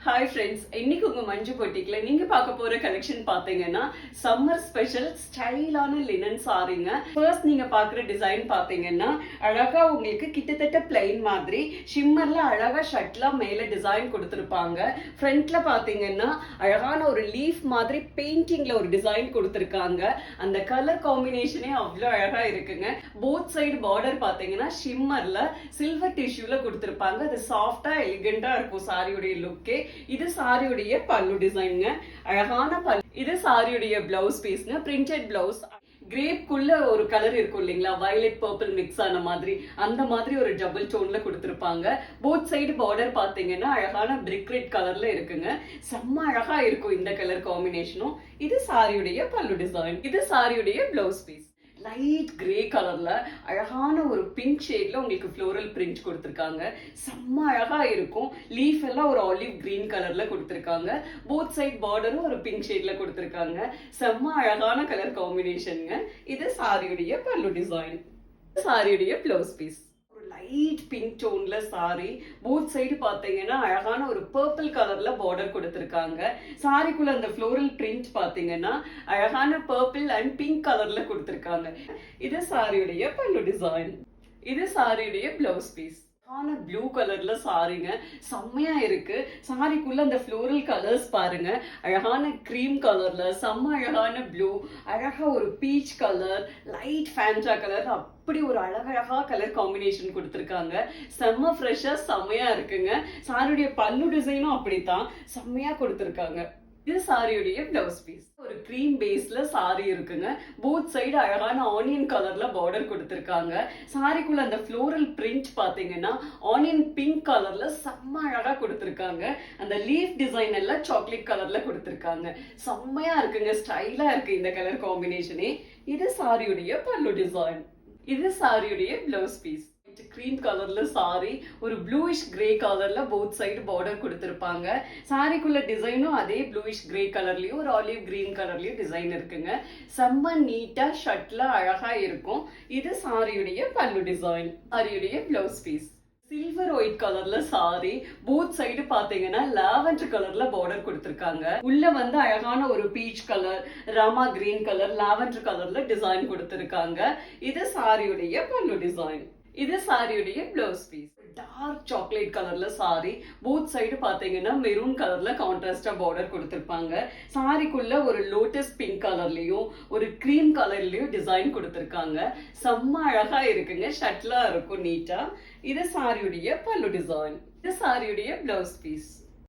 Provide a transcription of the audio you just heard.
Hi friends, இன்னைக்கு உங்க மஞ்சு பொட்டிக்ல நீங்க பார்க்க போற கலெக்ஷன் பாத்தீங்கன்னா சம்மர் ஸ்பெஷல் ஸ்டைலான லினன் சாரீங்க. ஃபர்ஸ்ட் நீங்க பாக்குற டிசைன் பாத்தீங்கன்னா அழகா உங்களுக்கு கிட்டத்தட்ட பிளைன் மாதிரி ஷிம்மர்ல அழகா ஷர்ட்ல மேல டிசைன் கொடுத்திருப்பாங்க. ஃப்ரண்ட்ல பாத்தீங்கன்னா அழகான ஒரு லீஃப் மாதிரி பெயிண்டிங்ல ஒரு டிசைன் கொடுத்திருக்காங்க. அந்த கலர் காம்பினேஷனே அவ்வளோ அழகா இருக்குங்க. போத் சைடு பார்டர் பாத்தீங்கன்னா ஷிம்மர்ல சில்வர் டிஷ்யூல கொடுத்திருப்பாங்க. அது சாஃப்டா எலிகண்டா இருக்கும் சாரியுடைய லுக்கே. இது சாரியுடைய பல்லு டிசைன்ங்க, அழகான பல்லு. இது சாரியுடைய பிளவுஸ் பீஸ்ங்க, பிரிண்டட் பிளவுஸ். கிரேப்குள்ள ஒரு கலர் இருக்கும் இல்லைங்களா, வயலட் பர்பிள் மிக்ஸ் ஆன மாதிரி, அந்த மாதிரி ஒரு டபுள் டோன்ல கொடுத்திருப்பாங்க. போத் சைடு பார்டர் பாத்தீங்கன்னா அழகான பிரிக் ரெட் கலர்ல இருக்குங்க. செம்ம அழகா இருக்கும் இந்த கலர் காம்பினேஷனும். இது சாரியுடைய பல்லு டிசைன். இது சாரியுடைய பிளவுஸ் பீஸ். லைட் கிரே கலர்ல அழகான ஒரு பிங்க் ஷேட்ல உங்களுக்கு ஃப்ளோரல் பிரிண்ட் கொடுத்திருக்காங்க. செம்ம அழகா இருக்கும். லீஃப் எல்லாம் ஒரு ஆலிவ் கிரீன் கலர்ல கொடுத்திருக்காங்க. போத் சைட் பார்டரும் ஒரு பிங்க் ஷேட்ல கொடுத்திருக்காங்க. செம்ம அழகான கலர் காம்பினேஷனுங்க. இது சாரியுடைய பல்லு டிசைன். சாரியுடைய பிளவுஸ் பீஸ். லைட் பிங்க் டோன்ல சாரி. போத் சைடு பாத்தீங்கன்னா அழகான ஒரு பர்பிள் கலர்ல பார்டர் கொடுத்திருக்காங்க. சாரிக்குள்ள அந்த ஃப்ளோரல் பிரிண்ட் பாத்தீங்கன்னா அழகான பர்பிள் அண்ட் பிங்க் கலர்ல கொடுத்திருக்காங்க. இது சாரியுடைய பல்லு டிசைன். இது சாரியுடைய பிளவுஸ் பீஸ். ப்ளூ கலர்ல சாரிங்க, செம்மையா இருக்கு. சாரிக்குள்ள அந்த ஃப்ளோரல் கலர்ஸ் பாருங்க, அழகான கிரீம் கலர்ல செம்ம அழகான ப்ளூ, அழகா ஒரு peach colour, light Fanta colour, அப்படி ஒரு அழகழகா கலர் காம்பினேஷன் கொடுத்திருக்காங்க. செம்ம ஃப்ரெஷ்ஷா செம்மையா இருக்குங்க. சாரியுடைய பல்லு டிசைனும் அப்படித்தான் செம்மையா கொடுத்திருக்காங்க. இது சாரியுடைய பிளவுஸ் பீஸ். ஒரு கிரீம் பேஸ்ல சாரி இருக்குங்க. போத் சைடு அழகான ஆனியன் கலர்ல பார்டர் கொடுத்திருக்காங்க. சாரிக்குள்ள அந்த ஃப்ளோரல் பிரிண்ட் பாத்தீங்கன்னா ஆனியன் பிங்க் கலர்ல செம்ம அழகா கொடுத்திருக்காங்க. அந்த லீஃப் டிசைன் எல்லாம் சாக்லேட் கலர்ல கொடுத்திருக்காங்க. செம்மையா இருக்குங்க, ஸ்டைலா இருக்கு இந்த கலர் காம்பினேஷனே. இது சாரியுடைய பல்லு டிசைன். இது சாரியுடைய பிளவுஸ் பீஸ். கிரீம் கலர்ல சாரி, ஒரு ப்ளூயிஷ் கிரே கலர்ல போத் சைடு பார்டர் கொடுத்திருப்பாங்க. சாரிக்குள்ள டிசைனும் அதே ப்ளூயிஷ் கிரே கலர்லயும் ஒரு ஆலிவ் கிரீன் கலர்லயும் டிசைன் இருக்குங்க. செம்ம நீட்டா ஷர்ட்ல அழகா இருக்கும். இது சாரியுடைய பல்லு டிசைன். சாரியுடைய பிளவுஸ் பீஸ். சில்வர் ஒயிட் கலர்ல சாரி. போத் சைடு பாத்தீங்கன்னா லாவெண்டர் கலர்ல பார்டர் கொடுத்திருக்காங்க. உள்ள வந்து அழகான ஒரு peach colour, Rama green colour, lavender கலர்ல டிசைன் கொடுத்திருக்காங்க. இது சாரியுடைய பல்லு டிசைன். இது சாரியுடைய பிளவுஸ் பீஸ். டார்க் சாக்லேட் கலர்ல சாரி. போத் சைடு பாத்தீங்கன்னா மெரூன் கலர்ல கான்ட்ராஸ்டா பார்டர் கொடுத்திருப்பாங்க. சாரிக்குள்ள ஒரு லோட்டஸ் பிங்க் கலர்லயும் ஒரு கிரீம் கலர்லயும் டிசைன் கொடுத்திருக்காங்க. செம்ம அழகா இருக்குங்க, ஷர்ட்லா இருக்கும் நீட்டா. இது சாரியுடைய பல்லு டிசைன். இது சாரியுடைய பிளவுஸ் பீஸ்.